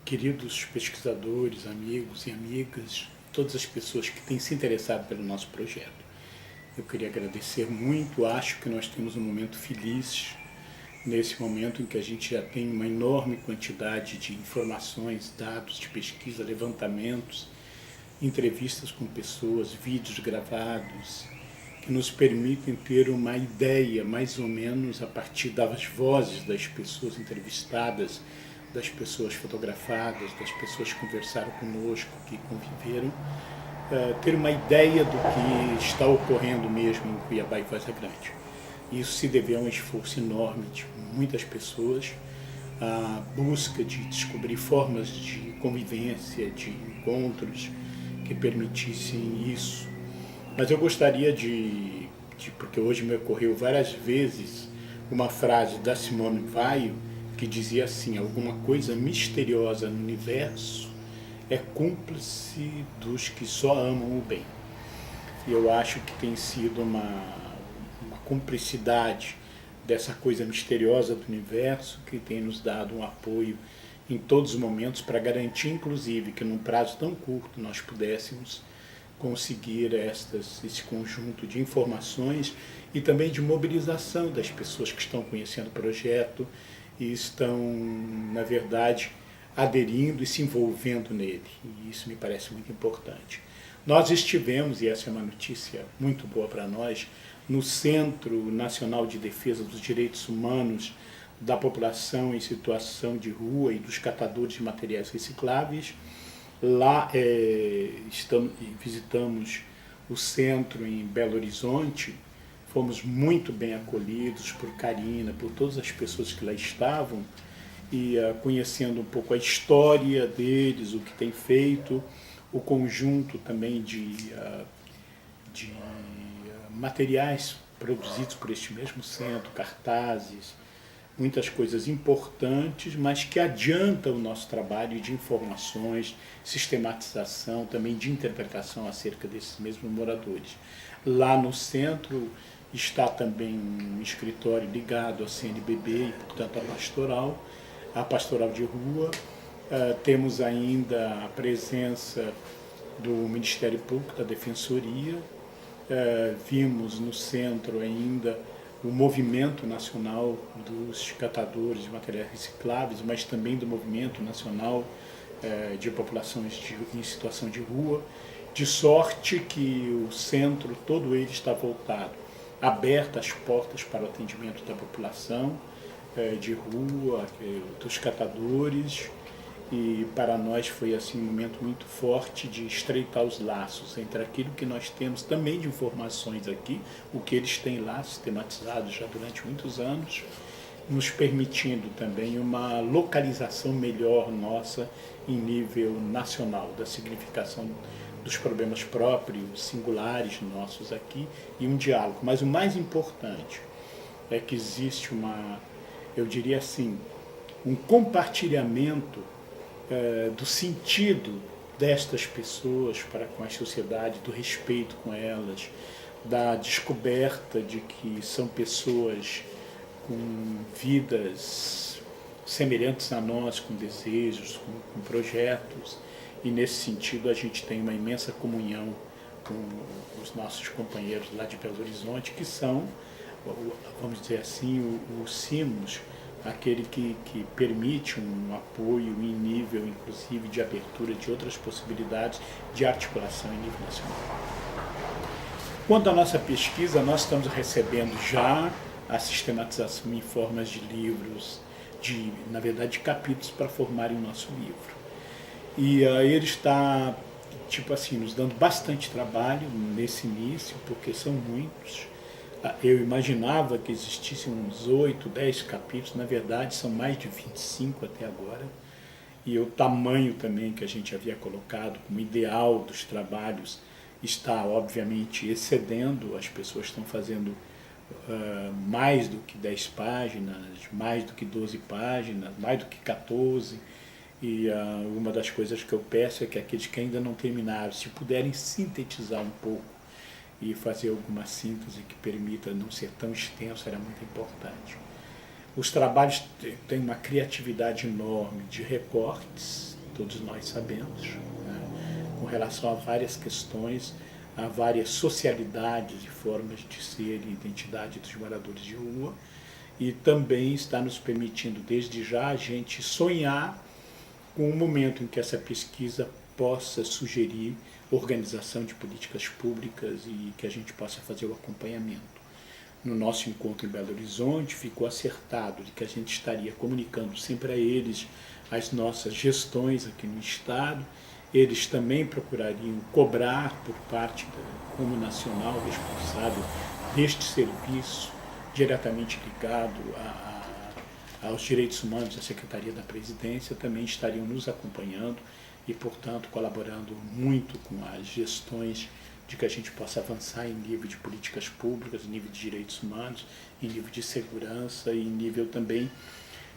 queridos pesquisadores, amigos e amigas, todas as pessoas que têm se interessado pelo nosso projeto. Eu queria agradecer muito, acho que nós temos um momento feliz, nesse momento em que a gente já tem uma enorme quantidade de informações, dados de pesquisa, levantamentos, entrevistas com pessoas, vídeos gravados, que nos permitem ter uma ideia, mais ou menos, a partir das vozes das pessoas entrevistadas, das pessoas fotografadas, das pessoas que conversaram conosco, que conviveram, ter uma ideia do que está ocorrendo mesmo em Cuiabá e Várzea Grande. Isso se deveu a um esforço enorme de muitas pessoas, a busca de descobrir formas de convivência, de encontros que permitissem isso. Mas eu gostaria porque hoje me ocorreu várias vezes uma frase da Simone Weil que dizia assim: alguma coisa misteriosa no universo é cúmplice dos que só amam o bem. E eu acho que tem sido uma cumplicidade dessa coisa misteriosa do universo que tem nos dado um apoio em todos os momentos para garantir, inclusive, que num prazo tão curto nós pudéssemos conseguir esse conjunto de informações e também de mobilização das pessoas que estão conhecendo o projeto e estão, na verdade, aderindo e se envolvendo nele. E isso me parece muito importante. Nós estivemos, e essa é uma notícia muito boa para nós, no Centro Nacional de Defesa dos Direitos Humanos da População em Situação de Rua e dos Catadores de Materiais Recicláveis. Lá visitamos o centro em Belo Horizonte, fomos muito bem acolhidos por Karina, por todas as pessoas que lá estavam, e conhecendo um pouco a história deles, o que tem feito, o conjunto também de materiais produzidos por este mesmo centro, cartazes, muitas coisas importantes, mas que adiantam o nosso trabalho de informações, sistematização, também de interpretação acerca desses mesmos moradores. Lá no centro está também um escritório ligado à CNBB e, portanto, à pastoral de rua. Temos ainda a presença do Ministério Público, da Defensoria. Vimos no centro ainda o Movimento Nacional dos Catadores de Materiais Recicláveis, mas também do Movimento Nacional de Populações em Situação de Rua, de sorte que o centro, todo ele está voltado, aberto as portas para o atendimento da população de rua, dos catadores, e para nós foi assim um momento muito forte de estreitar os laços entre aquilo que nós temos também de informações aqui, o que eles têm lá sistematizado já durante muitos anos, nos permitindo também uma localização melhor nossa em nível nacional, da significação dos problemas próprios, singulares nossos aqui, e um diálogo. Mas o mais importante é que existe eu diria assim, um compartilhamento do sentido destas pessoas para com a sociedade, do respeito com elas, da descoberta de que são pessoas com vidas semelhantes a nós, com desejos, com projetos, e nesse sentido a gente tem uma imensa comunhão com os nossos companheiros lá de Belo Horizonte, que são, vamos dizer assim, os CIMOS, aquele que permite um apoio em nível, inclusive, de abertura de outras possibilidades de articulação em nível nacional. Quanto à nossa pesquisa, nós estamos recebendo já a sistematização em formas de livros, na verdade, de capítulos para formarem o nosso livro. E ele está, nos dando bastante trabalho nesse início, porque são muitos. Eu imaginava que existissem uns 8, 10 capítulos, na verdade são mais de 25 até agora, e o tamanho também que a gente havia colocado como ideal dos trabalhos está, obviamente, excedendo. As pessoas estão fazendo mais do que 10 páginas, mais do que 12 páginas, mais do que 14, e uma das coisas que eu peço é que aqueles que ainda não terminaram, se puderem sintetizar um pouco e fazer alguma síntese que permita não ser tão extenso, era muito importante. Os trabalhos têm uma criatividade enorme de recortes todos nós sabemos, né, com relação a várias questões, a várias socialidades e formas de ser e identidade dos moradores de rua, e também está nos permitindo, desde já, a gente sonhar com o momento em que essa pesquisa possa sugerir organização de políticas públicas e que a gente possa fazer o acompanhamento. No nosso encontro em Belo Horizonte, ficou acertado de que a gente estaria comunicando sempre a eles as nossas gestões aqui no Estado. Eles também procurariam cobrar por parte da Como Nacional responsável deste serviço, diretamente ligado aos direitos humanos da Secretaria da Presidência, também estariam nos acompanhando e, portanto, colaborando muito com as gestões de que a gente possa avançar em nível de políticas públicas, em nível de direitos humanos, em nível de segurança e em nível também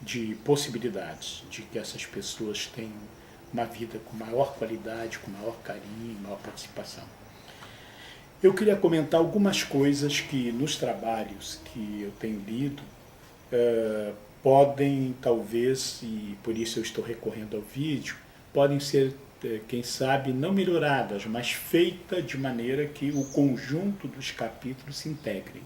de possibilidades de que essas pessoas tenham uma vida com maior qualidade, com maior carinho, maior participação. Eu queria comentar algumas coisas que nos trabalhos que eu tenho lido podem, talvez, e por isso eu estou recorrendo ao vídeo, podem ser, quem sabe, não melhoradas, mas feitas de maneira que o conjunto dos capítulos se integrem.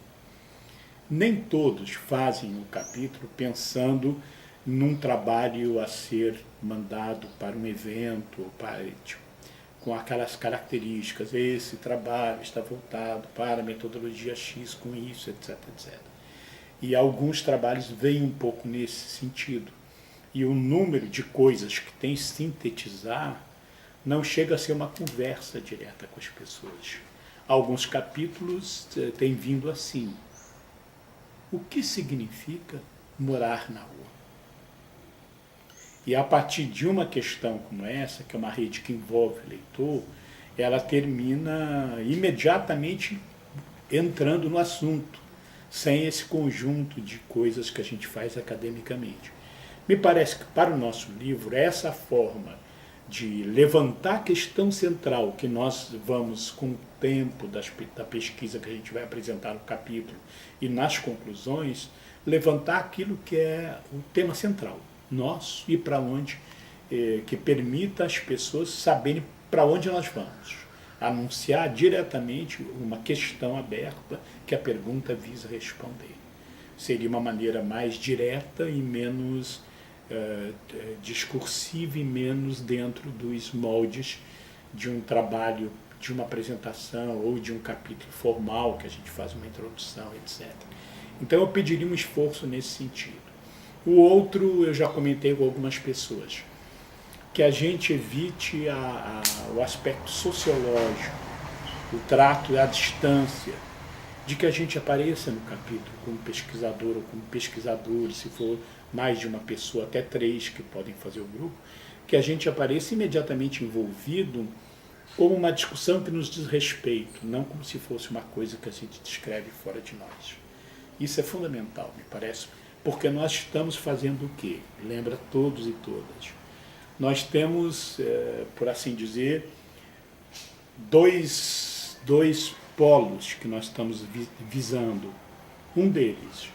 Nem todos fazem um capítulo pensando num trabalho a ser mandado para um evento, com aquelas características, esse trabalho está voltado para a metodologia X com isso, etc, etc. E alguns trabalhos vêm um pouco nesse sentido. E o número de coisas que tem que sintetizar não chega a ser uma conversa direta com as pessoas. Alguns capítulos têm vindo assim. O que significa morar na rua? E a partir de uma questão como essa, que é uma rede que envolve o leitor, ela termina imediatamente entrando no assunto, sem esse conjunto de coisas que a gente faz academicamente. Me parece que para o nosso livro, essa forma de levantar a questão central, que nós vamos, com o tempo da pesquisa que a gente vai apresentar no capítulo e nas conclusões, levantar aquilo que é o tema central nosso e para onde, que permita às pessoas saberem para onde nós vamos. Anunciar diretamente uma questão aberta que a pergunta visa responder. Seria uma maneira mais direta e menos discursiva e menos dentro dos moldes de um trabalho, de uma apresentação ou de um capítulo formal que a gente faz uma introdução, etc. Então eu pediria um esforço nesse sentido. O outro eu já comentei com algumas pessoas, que a gente evite o aspecto sociológico, o trato à distância, de que a gente apareça no capítulo como pesquisador ou como pesquisador, se for mais de uma pessoa, até 3 que podem fazer o grupo, que a gente apareça imediatamente envolvido como uma discussão que nos diz respeito, não como se fosse uma coisa que a gente descreve fora de nós. Isso é fundamental, me parece, porque nós estamos fazendo o quê? Lembra todos e todas. Nós temos, por assim dizer, dois polos que nós estamos visando. Um deles,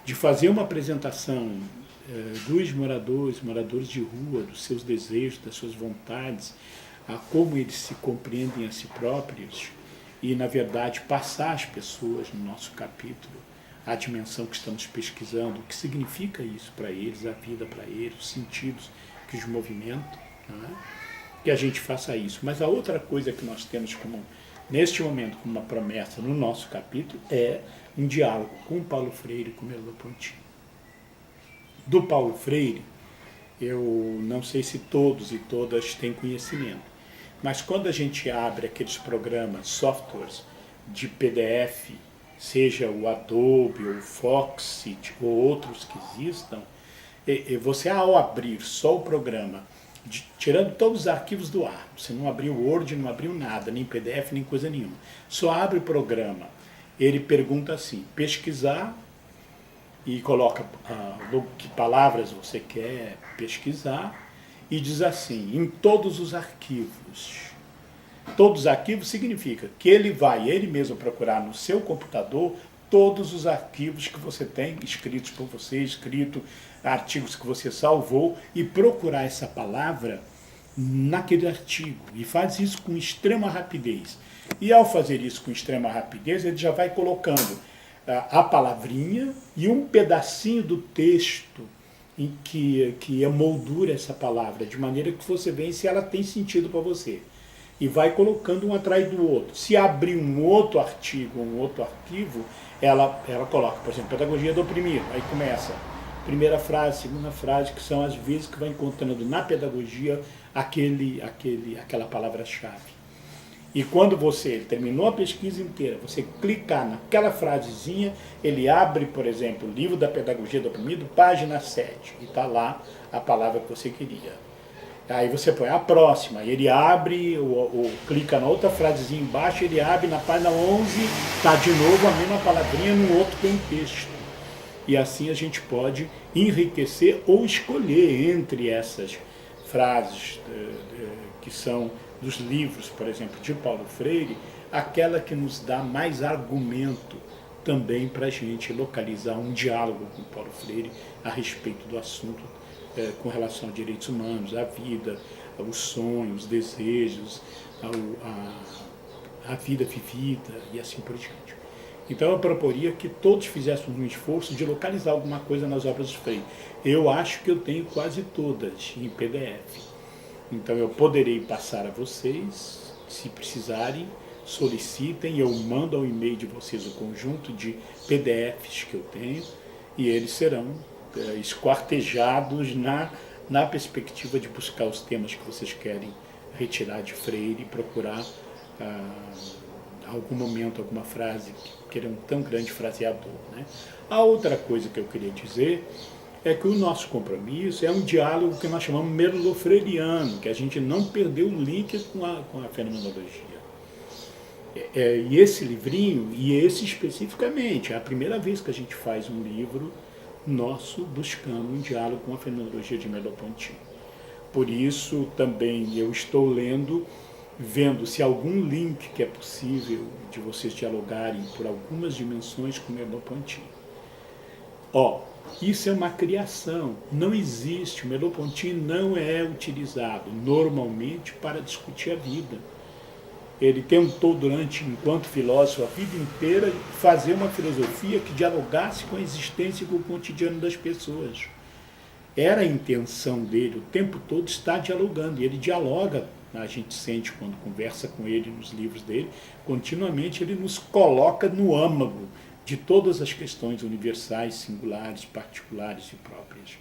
de fazer uma apresentação dos moradores de rua, dos seus desejos, das suas vontades, a como eles se compreendem a si próprios e, na verdade, passar às pessoas no nosso capítulo a dimensão que estamos pesquisando, o que significa isso para eles, a vida para eles, os sentidos que os movimentam, não é? Que a gente faça isso. Mas a outra coisa que nós temos neste momento como uma promessa no nosso capítulo é um diálogo com o Paulo Freire e com o Merleau-Ponty. Do Paulo Freire, eu não sei se todos e todas têm conhecimento, mas quando a gente abre aqueles programas, softwares de PDF, seja o Adobe, ou o Foxit, ou outros que existam, você, ao abrir só o programa, tirando todos os arquivos do ar, você não abriu Word, não abriu nada, nem PDF, nem coisa nenhuma, só abre o programa, ele pergunta assim, pesquisar, e coloca que palavras você quer pesquisar, e diz assim, em todos os arquivos. Todos os arquivos significa que ele vai, ele mesmo procurar no seu computador todos os arquivos que você tem, escritos por você, artigos que você salvou, e procurar essa palavra naquele artigo. E faz isso com extrema rapidez. E ao fazer isso com extrema rapidez, ele já vai colocando a palavrinha e um pedacinho do texto em que emoldura essa palavra, de maneira que você vê se ela tem sentido para você. E vai colocando um atrás do outro. Se abrir um outro artigo, um outro arquivo, ela coloca, por exemplo, pedagogia do oprimido. Aí começa primeira frase, segunda frase, que são as vezes que vai encontrando na pedagogia aquela palavra-chave. E quando você terminou a pesquisa inteira, você clicar naquela frasezinha, ele abre, por exemplo, o livro da pedagogia do oprimido, página 7, e está lá a palavra que você queria. Aí você põe a próxima, ele abre, ou clica na outra frasezinha embaixo, ele abre na página 11, está de novo a mesma palavrinha no outro contexto. E assim a gente pode enriquecer ou escolher entre essas frases que são dos livros, por exemplo, de Paulo Freire, aquela que nos dá mais argumento também para a gente localizar um diálogo com Paulo Freire a respeito do assunto com relação a direitos humanos, à vida, aos sonhos, desejos, à vida vivida e assim por diante. Então eu proporia que todos fizéssemos um esforço de localizar alguma coisa nas obras de Freire. Eu acho que eu tenho quase todas em PDF. Então eu poderei passar a vocês, se precisarem, solicitem, eu mando ao e-mail de vocês o conjunto de PDFs que eu tenho e eles serão esquartejados na perspectiva de buscar os temas que vocês querem retirar de Freire e procurar algum momento, alguma frase que ele é um tão grande fraseador, né? A outra coisa que eu queria dizer é que o nosso compromisso é um diálogo que nós chamamos merleau-freiriano, que a gente não perdeu o link com a fenomenologia. E esse livrinho, e esse especificamente, é a primeira vez que a gente faz um livro nosso buscando um diálogo com a fenomenologia de Merleau-Ponty. Por isso também eu estou lendo, vendo se algum link que é possível de vocês dialogarem por algumas dimensões com Merleau-Ponty. Isso é uma criação, não existe, o Merleau-Ponty não é utilizado normalmente para discutir a vida. Ele tentou durante, enquanto filósofo, a vida inteira, fazer uma filosofia que dialogasse com a existência e com o cotidiano das pessoas. Era a intenção dele, o tempo todo estar dialogando, e ele dialoga, a gente sente quando conversa com ele nos livros dele, continuamente ele nos coloca no âmago de todas as questões universais, singulares, particulares e próprias.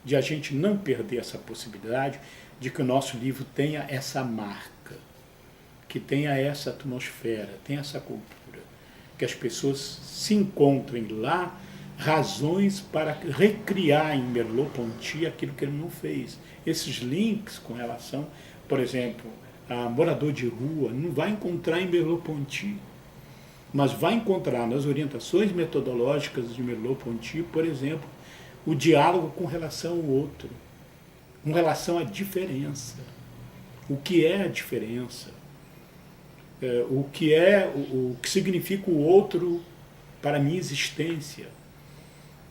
De a gente não perder essa possibilidade de que o nosso livro tenha essa marca, que tenha essa atmosfera, tenha essa cultura, que as pessoas se encontrem lá razões para recriar em Merleau-Ponty aquilo que ele não fez. Esses links com relação, por exemplo, a morador de rua, não vai encontrar em Merleau-Ponty, mas vai encontrar nas orientações metodológicas de Merleau-Ponty, por exemplo, o diálogo com relação ao outro, com relação à diferença. O que é a diferença? O que significa o outro para a minha existência.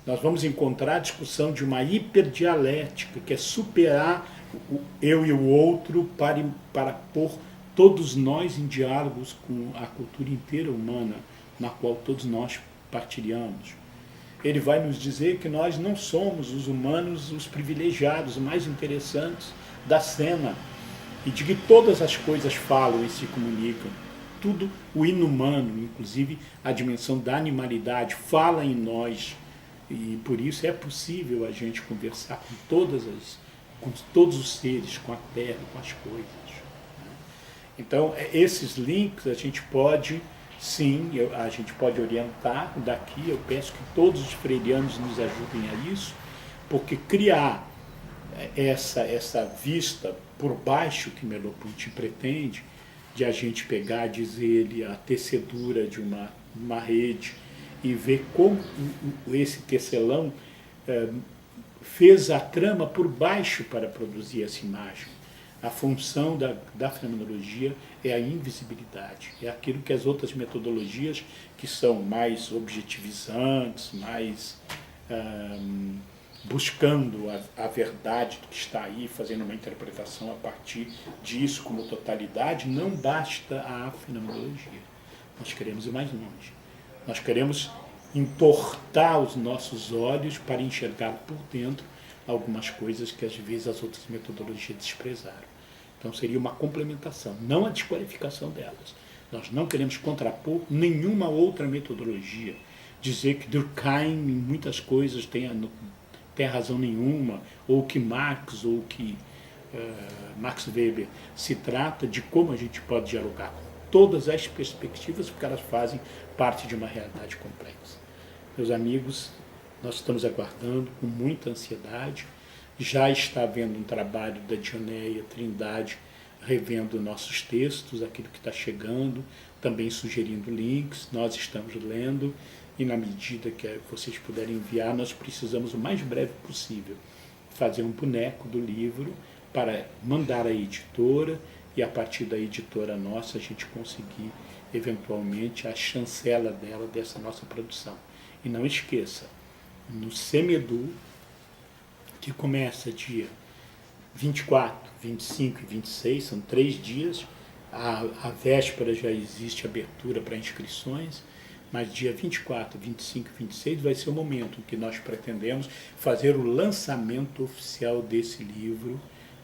Nós vamos encontrar a discussão de uma hiperdialética, que é superar o eu e o outro para pôr todos nós em diálogos com a cultura inteira humana, na qual todos nós partilhamos. Ele vai nos dizer que nós não somos os humanos os privilegiados, os mais interessantes da cena, e de que todas as coisas falam e se comunicam. Tudo o inumano, inclusive a dimensão da animalidade, fala em nós. E por isso é possível a gente conversar com todos os seres, com a terra, com as coisas. Então, esses links a gente pode, sim, a gente pode orientar daqui. Eu peço que todos os freirianos nos ajudem a isso, porque criar essa vista por baixo que Merleau-Ponty pretende, de a gente pegar, dizer ele, a tecedura de uma rede e ver como esse tecelão fez a trama por baixo para produzir essa imagem. A função da fenomenologia é a invisibilidade, é aquilo que as outras metodologias, que são mais objetivizantes, mais buscando a verdade do que está aí, fazendo uma interpretação a partir disso como totalidade, não basta a fenomenologia. Nós queremos ir mais longe. Nós queremos entortar os nossos olhos para enxergar por dentro algumas coisas que às vezes as outras metodologias desprezaram. Então seria uma complementação, não a desqualificação delas. Nós não queremos contrapor nenhuma outra metodologia, dizer que Durkheim em muitas coisas tem razão nenhuma, ou que Marx, ou que Max Weber. Se trata de como a gente pode dialogar com todas as perspectivas, porque elas fazem parte de uma realidade complexa. Meus amigos, nós estamos aguardando com muita ansiedade. Já está havendo um trabalho da Dioneia Trindade revendo nossos textos, aquilo que está chegando, também sugerindo links. Nós estamos lendo e, na medida que vocês puderem enviar, nós precisamos o mais breve possível fazer um boneco do livro para mandar à editora e, a partir da editora nossa, a gente conseguir, eventualmente, a chancela dela, dessa nossa produção. E não esqueça, no Semedu, que começa dia 24, 25 e 26, são 3 dias, a véspera já existe abertura para inscrições, mas dia 24, 25 e 26 vai ser o momento em que nós pretendemos fazer o lançamento oficial desse livro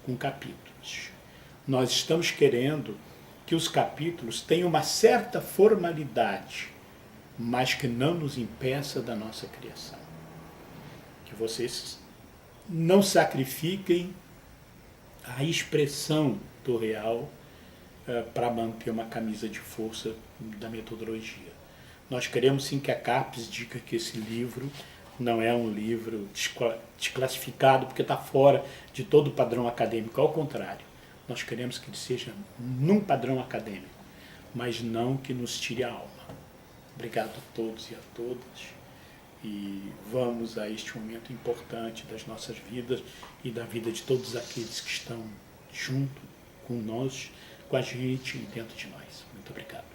com capítulos. Nós estamos querendo que os capítulos tenham uma certa formalidade, mas que não nos impeça da nossa criação. Que vocês não sacrifiquem a expressão do real para manter uma camisa de força da metodologia. Nós queremos sim que a CAPES diga que esse livro não é um livro desclassificado porque está fora de todo o padrão acadêmico. Ao contrário, nós queremos que ele seja num padrão acadêmico, mas não que nos tire a alma. Obrigado a todos e a todas. E vamos a este momento importante das nossas vidas e da vida de todos aqueles que estão junto com nós, com a gente e dentro de nós. Muito obrigado.